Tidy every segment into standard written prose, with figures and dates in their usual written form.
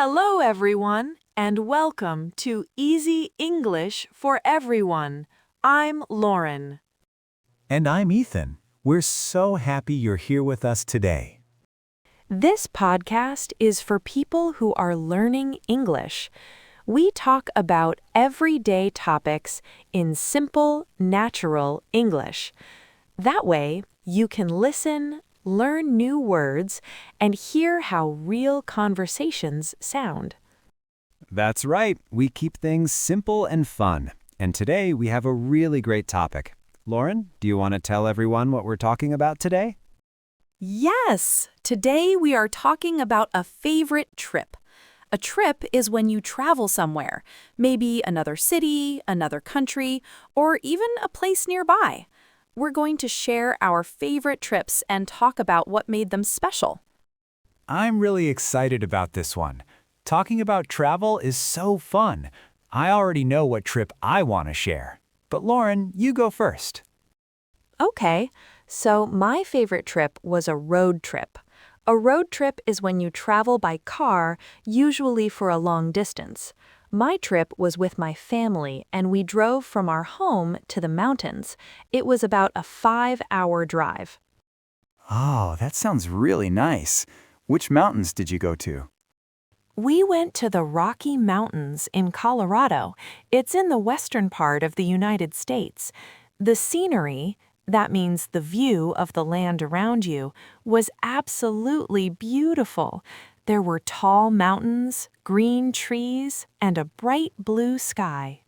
Hello, everyone, and welcome to Easy English for Everyone. I'm Lauren. And I'm Ethan. We're so happy you're here with us today. This podcast is for people who are learning English. We talk about everyday topics in simple, natural English. That way, you can listen, learn new words, and hear how real conversations sound. That's right. We keep things simple and fun. And today we have a really great topic. Lauren, do you want to tell everyone what we're talking about today? Yes! Today we are talking about a favorite trip. A trip is when you travel somewhere, maybe another city, another country, or even a place nearby. We're going to share our favorite trips and talk about what made them special. I'm really excited about this one. Talking about travel is so fun. I already know what trip I want to share. But Lauren, you go first. Okay, so my favorite trip was a road trip. A road trip is when you travel by car, usually for a long distance. My trip was with my family, and we drove from our home to the mountains. It was about a 5-hour drive. Oh, that sounds really nice. Which mountains did you go to? We went to the Rocky Mountains in Colorado. It's in the western part of the United States. The scenery, that means the view of the land around you, was absolutely beautiful. There were tall mountains, green trees, and a bright blue sky.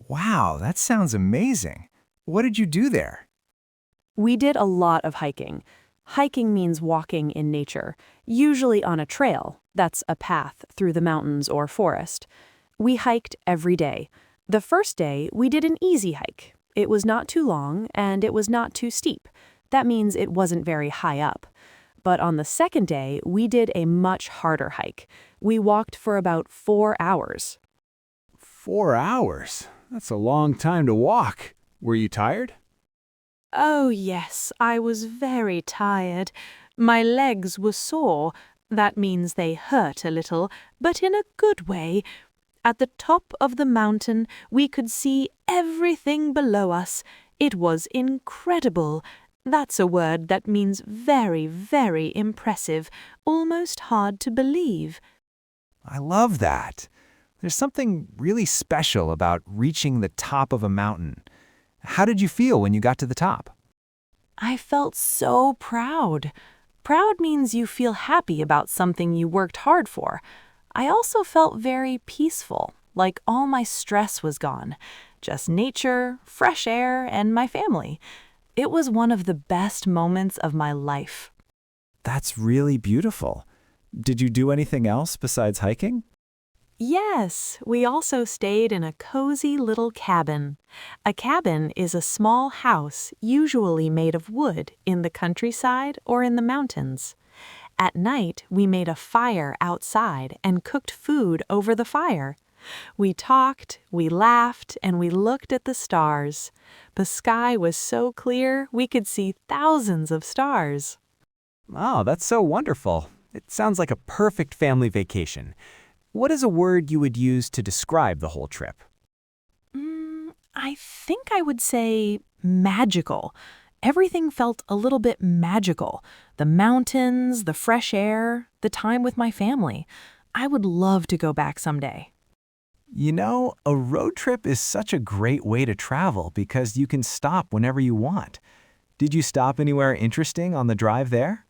Wow, that sounds amazing. What did you do there? We did a lot of hiking. Hiking means walking in nature, usually on a trail, that's a path through the mountains or forest. We hiked every day. The first day, we did an easy hike. It was not too long, and it was not too steep. That means it wasn't very high up. But on the second day, we did a much harder hike. We walked for about 4 hours. 4 hours? That's a long time to walk. Were you tired? Oh, yes, I was very tired. My legs were sore. That means they hurt a little, but in a good way. At the top of the mountain, we could see everything below us. It was incredible. That's a word that means very, very impressive, almost hard to believe. I love that. There's something really special about reaching the top of a mountain. How did you feel when you got to the top? I felt so proud. Proud means you feel happy about something you worked hard for. I also felt very peaceful, like all my stress was gone. Just nature, fresh air, and my family. It was one of the best moments of my life. That's really beautiful. Did you do anything else besides hiking? Yes, we also stayed in a cozy little cabin. A cabin is a small house, usually made of wood, in the countryside or in the mountains. At night, we made a fire outside and cooked food over the fire. We talked, we laughed, and we looked at the stars. The sky was so clear, we could see thousands of stars. Oh, that's so wonderful. It sounds like a perfect family vacation. What is a word you would use to describe the whole trip? I think I would say magical. Everything felt a little bit magical. The mountains, the fresh air, the time with my family. I would love to go back someday. You know, a road trip is such a great way to travel because you can stop whenever you want. Did you stop anywhere interesting on the drive there?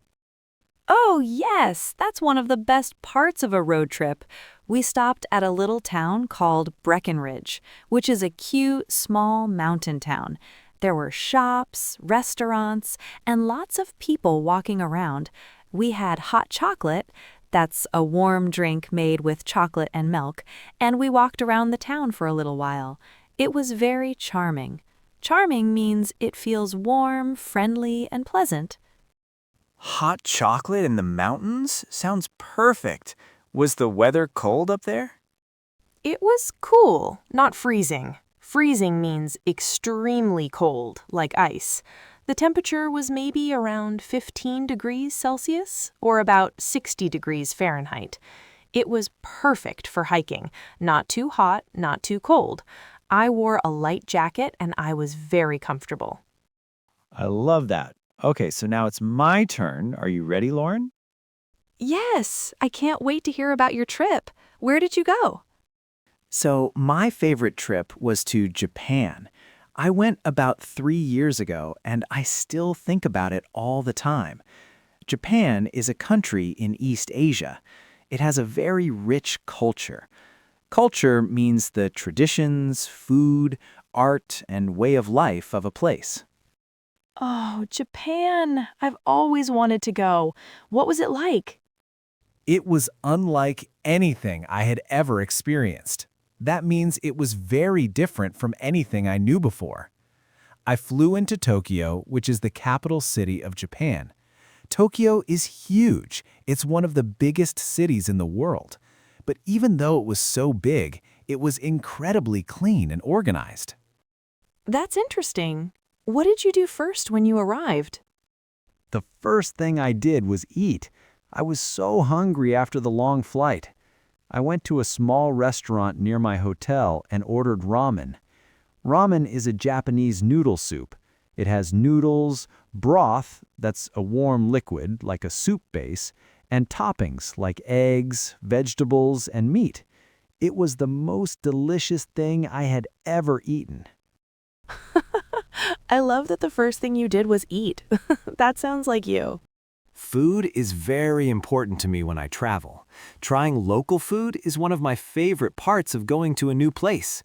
Oh, yes, that's one of the best parts of a road trip. We stopped at a little town called Breckenridge, which is a cute, small mountain town. There were shops, restaurants, and lots of people walking around. We had hot chocolate, that's a warm drink made with chocolate and milk, and we walked around the town for a little while. It was very charming. Charming means it feels warm, friendly, and pleasant. Hot chocolate in the mountains? Sounds perfect. Was the weather cold up there? It was cool, not freezing. Freezing means extremely cold, like ice. The temperature was maybe around 15 degrees Celsius, or about 60 degrees Fahrenheit. It was perfect for hiking, not too hot, not too cold. I wore a light jacket and I was very comfortable. I love that. Okay, so now it's my turn. Are you ready, Lauren? Yes, I can't wait to hear about your trip. Where did you go? So, my favorite trip was to Japan. I went about 3 years ago, and I still think about it all the time. Japan is a country in East Asia. It has a very rich culture. Culture means the traditions, food, art, and way of life of a place. Oh, Japan. I've always wanted to go. What was it like? It was unlike anything I had ever experienced. That means it was very different from anything I knew before. I flew into Tokyo, which is the capital city of Japan. Tokyo is huge. It's one of the biggest cities in the world. But even though it was so big, it was incredibly clean and organized. That's interesting. What did you do first when you arrived? The first thing I did was eat. I was so hungry after the long flight. I went to a small restaurant near my hotel and ordered ramen. Ramen is a Japanese noodle soup. It has noodles, broth, that's a warm liquid like a soup base, and toppings like eggs, vegetables, and meat. It was the most delicious thing I had ever eaten. I love that the first thing you did was eat. That sounds like you. Food is very important to me when I travel. Trying local food is one of my favorite parts of going to a new place.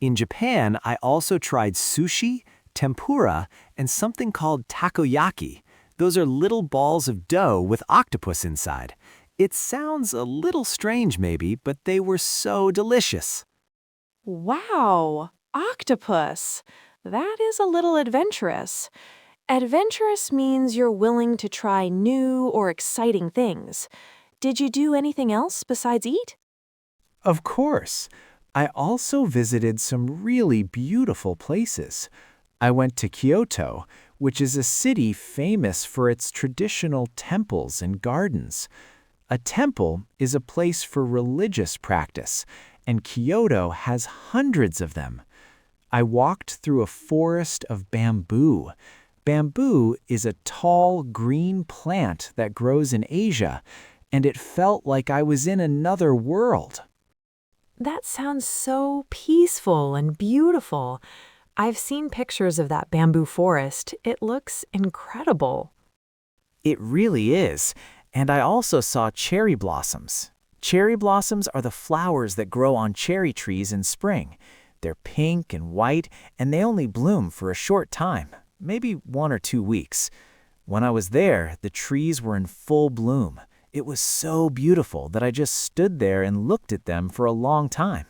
In Japan, I also tried sushi, tempura, and something called takoyaki. Those are little balls of dough with octopus inside. It sounds a little strange maybe, but they were so delicious. Wow, octopus. That is a little adventurous. Adventurous means you're willing to try new or exciting things. Did you do anything else besides eat? Of course. I also visited some really beautiful places. I went to Kyoto, which is a city famous for its traditional temples and gardens. A temple is a place for religious practice, and Kyoto has hundreds of them. I walked through a forest of bamboo. Bamboo is a tall, green plant that grows in Asia, and it felt like I was in another world. That sounds so peaceful and beautiful. I've seen pictures of that bamboo forest. It looks incredible. It really is. And I also saw cherry blossoms. Cherry blossoms are the flowers that grow on cherry trees in spring. They're pink and white, and they only bloom for a short time, maybe 1 or 2 weeks. When I was there, the trees were in full bloom. It was so beautiful that I just stood there and looked at them for a long time.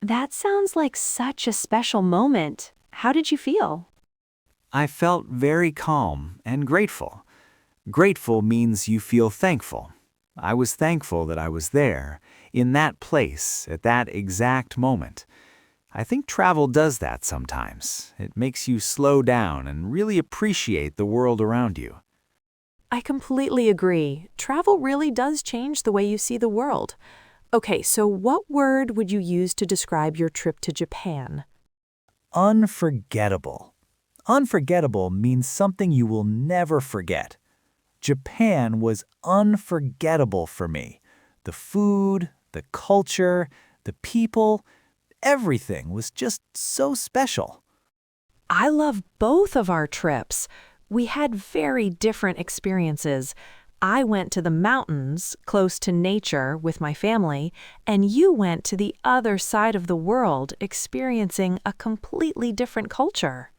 That sounds like such a special moment. How did you feel? I felt very calm and grateful. Grateful means you feel thankful. I was thankful that I was there, in that place, at that exact moment. I think travel does that sometimes. It makes you slow down and really appreciate the world around you. I completely agree. Travel really does change the way you see the world. Okay, so what word would you use to describe your trip to Japan? Unforgettable. Unforgettable means something you will never forget. Japan was unforgettable for me. The food, the culture, the people, everything was just so special. I love both of our trips. We had very different experiences. I went to the mountains, close to nature, with my family, and you went to the other side of the world, experiencing a completely different culture.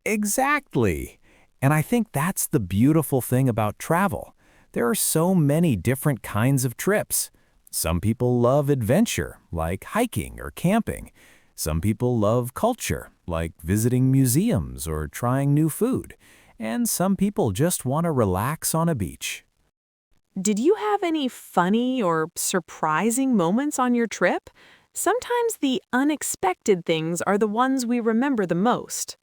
Exactly. And I think that's the beautiful thing about travel. There are so many different kinds of trips. Some people love adventure, like hiking or camping. Some people love culture, like visiting museums or trying new food. And some people just want to relax on a beach. Did you have any funny or surprising moments on your trip? Sometimes the unexpected things are the ones we remember the most.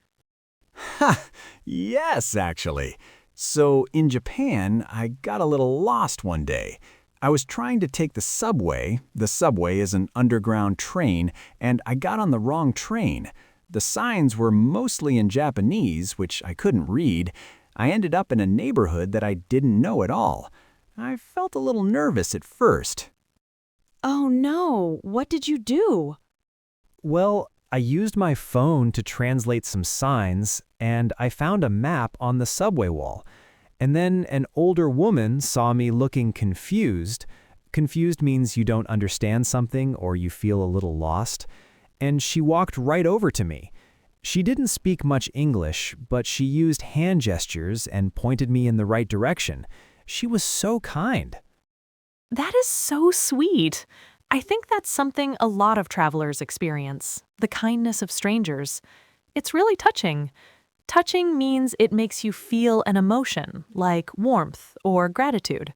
Yes, actually. So in Japan, I got a little lost one day. I was trying to take the subway. The subway is an underground train, and I got on the wrong train. The signs were mostly in Japanese, which I couldn't read. I ended up in a neighborhood that I didn't know at all. I felt a little nervous at first. Oh no, what did you do? Well, I used my phone to translate some signs, and I found a map on the subway wall. And then an older woman saw me looking confused. Confused means you don't understand something or you feel a little lost. And she walked right over to me. She didn't speak much English, but she used hand gestures and pointed me in the right direction. She was so kind. That is so sweet. I think that's something a lot of travelers experience, the kindness of strangers. It's really touching. Touching means it makes you feel an emotion, like warmth or gratitude.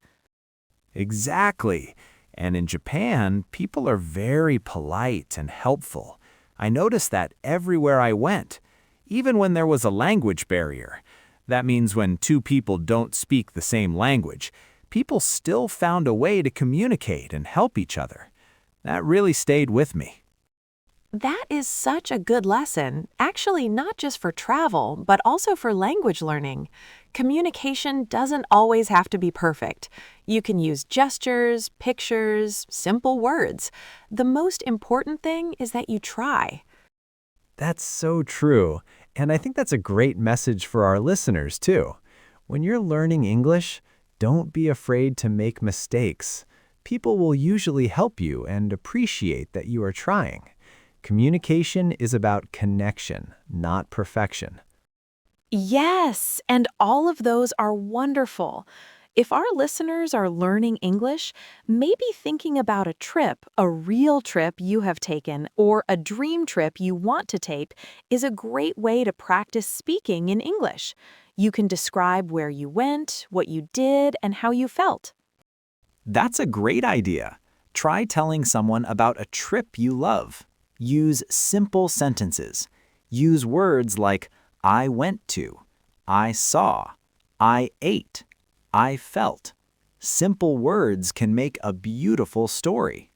Exactly. And in Japan, people are very polite and helpful. I noticed that everywhere I went, even when there was a language barrier. That means when two people don't speak the same language, people still found a way to communicate and help each other. That really stayed with me. That is such a good lesson, actually not just for travel, but also for language learning. Communication doesn't always have to be perfect. You can use gestures, pictures, simple words. The most important thing is that you try. That's so true. And I think that's a great message for our listeners, too. When you're learning English, don't be afraid to make mistakes. People will usually help you and appreciate that you are trying. Communication is about connection, not perfection. Yes, and all of those are wonderful. If our listeners are learning English, maybe thinking about a trip, a real trip you have taken, or a dream trip you want to take is a great way to practice speaking in English. You can describe where you went, what you did, and how you felt. That's a great idea. Try telling someone about a trip you love. Use simple sentences. Use words like I went to, I saw, I ate, I felt. Simple words can make a beautiful story.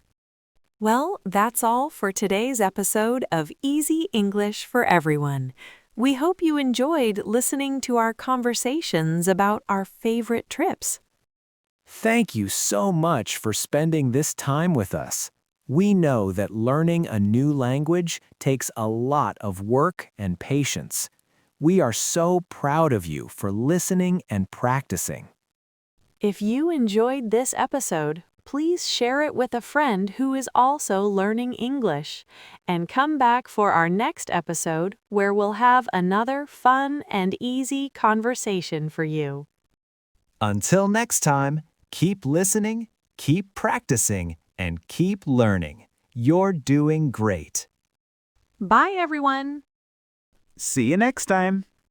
Well, that's all for today's episode of Easy English for Everyone. We hope you enjoyed listening to our conversations about our favorite trips. Thank you so much for spending this time with us. We know that learning a new language takes a lot of work and patience. We are so proud of you for listening and practicing. If you enjoyed this episode, please share it with a friend who is also learning English. And come back for our next episode where we'll have another fun and easy conversation for you. Until next time, keep listening, keep practicing, and keep learning. You're doing great. Bye, everyone. See you next time.